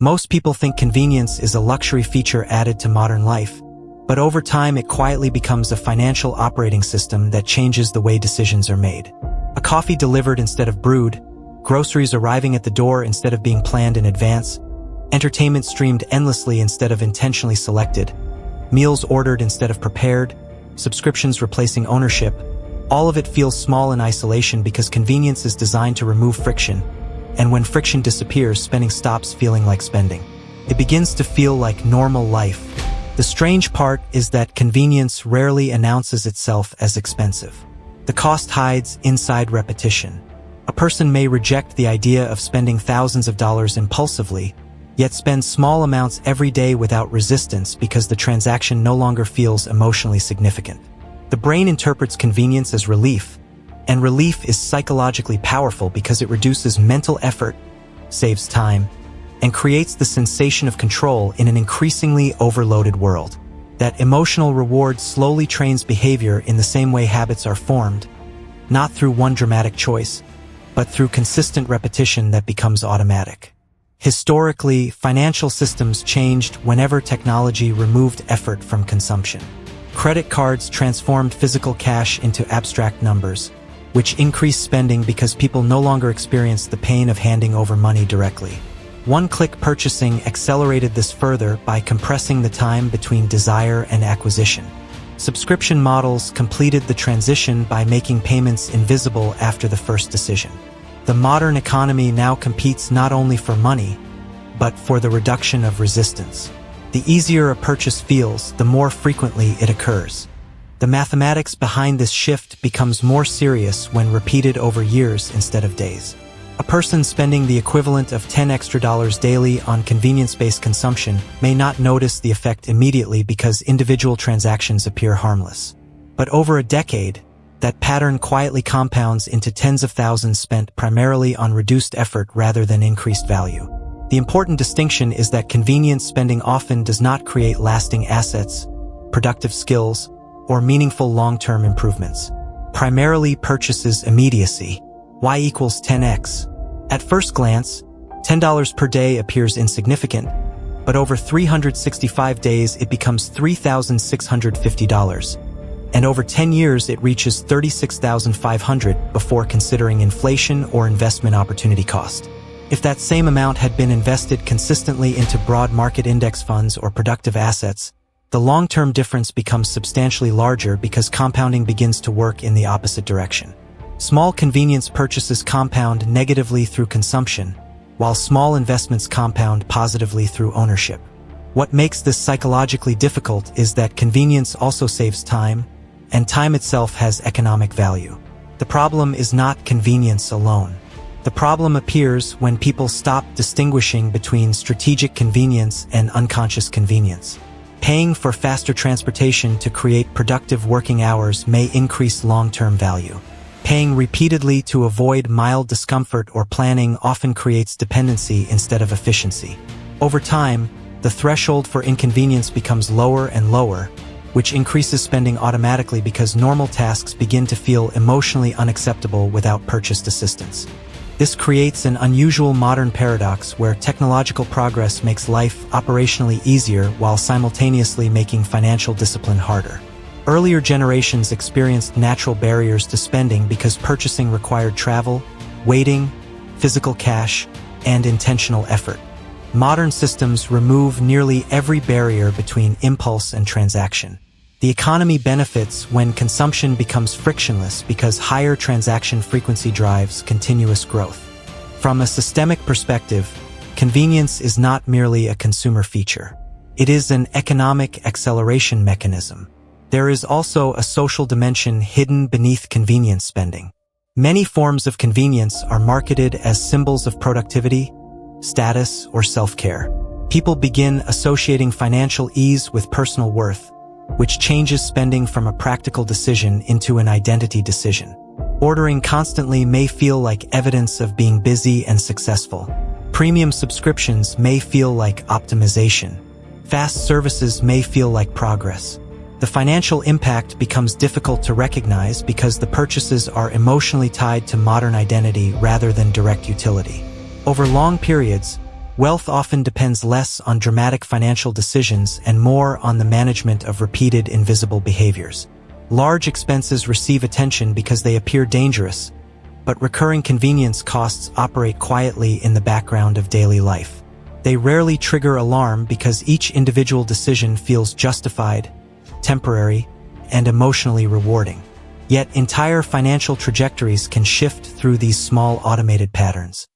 Most people think convenience is a luxury feature added to modern life, but over time it quietly becomes a financial operating system that changes the way decisions are made. A coffee delivered instead of brewed, groceries arriving at the door instead of being planned in advance, entertainment streamed endlessly instead of intentionally selected, meals ordered instead of prepared, subscriptions replacing ownership. All of it feels small in isolation because convenience is designed to remove friction, and when friction disappears, spending stops feeling like spending. It begins to feel like normal life. The strange part is that convenience rarely announces itself as expensive. The cost hides inside repetition. A person may reject the idea of spending thousands of dollars impulsively, yet spend small amounts every day without resistance because the transaction no longer feels emotionally significant. The brain interprets convenience as relief, and relief is psychologically powerful because it reduces mental effort, saves time, and creates the sensation of control in an increasingly overloaded world. That emotional reward slowly trains behavior in the same way habits are formed, not through one dramatic choice, but through consistent repetition that becomes automatic. Historically, financial systems changed whenever technology removed effort from consumption. Credit cards transformed physical cash into abstract numbers, which increased spending because people no longer experienced the pain of handing over money directly. One-click purchasing accelerated this further by compressing the time between desire and acquisition. Subscription models completed the transition by making payments invisible after the first decision. The modern economy now competes not only for money, but for the reduction of resistance. The easier a purchase feels, the more frequently it occurs. The mathematics behind this shift becomes more serious when repeated over years instead of days. A person spending the equivalent of $10 extra daily on convenience-based consumption may not notice the effect immediately because individual transactions appear harmless. But over a decade, that pattern quietly compounds into tens of thousands spent primarily on reduced effort rather than increased value. The important distinction is that convenience spending often does not create lasting assets, productive skills, or meaningful long-term improvements. Primarily purchases immediacy. Y equals 10x. At first glance, $10 per day appears insignificant, but over 365 days it becomes $3,650. And over 10 years it reaches $36,500 before considering inflation or investment opportunity cost. If that same amount had been invested consistently into broad market index funds or productive assets, the long-term difference becomes substantially larger because compounding begins to work in the opposite direction. Small convenience purchases compound negatively through consumption, while small investments compound positively through ownership. What makes this psychologically difficult is that convenience also saves time, and time itself has economic value. The problem is not convenience alone. The problem appears when people stop distinguishing between strategic convenience and unconscious convenience. Paying for faster transportation to create productive working hours may increase long-term value. Paying repeatedly to avoid mild discomfort or planning often creates dependency instead of efficiency. Over time, the threshold for inconvenience becomes lower and lower, which increases spending automatically because normal tasks begin to feel emotionally unacceptable without purchased assistance. This creates an unusual modern paradox where technological progress makes life operationally easier while simultaneously making financial discipline harder. Earlier generations experienced natural barriers to spending because purchasing required travel, waiting, physical cash, and intentional effort. Modern systems remove nearly every barrier between impulse and transaction. The economy benefits when consumption becomes frictionless because higher transaction frequency drives continuous growth. From a systemic perspective, convenience is not merely a consumer feature. It is an economic acceleration mechanism. There is also a social dimension hidden beneath convenience spending. Many forms of convenience are marketed as symbols of productivity, status, or self-care. People begin associating financial ease with personal worth, which changes spending from a practical decision into an identity decision. Ordering constantly may feel like evidence of being busy and successful. Premium subscriptions may feel like optimization. Fast services may feel like progress. The financial impact becomes difficult to recognize because the purchases are emotionally tied to modern identity rather than direct utility. Over long periods, Wealth often depends less on dramatic financial decisions and more on the management of repeated invisible behaviors. Large expenses receive attention because they appear dangerous, but recurring convenience costs operate quietly in the background of daily life. They rarely trigger alarm because each individual decision feels justified, temporary, and emotionally rewarding. Yet entire financial trajectories can shift through these small automated patterns.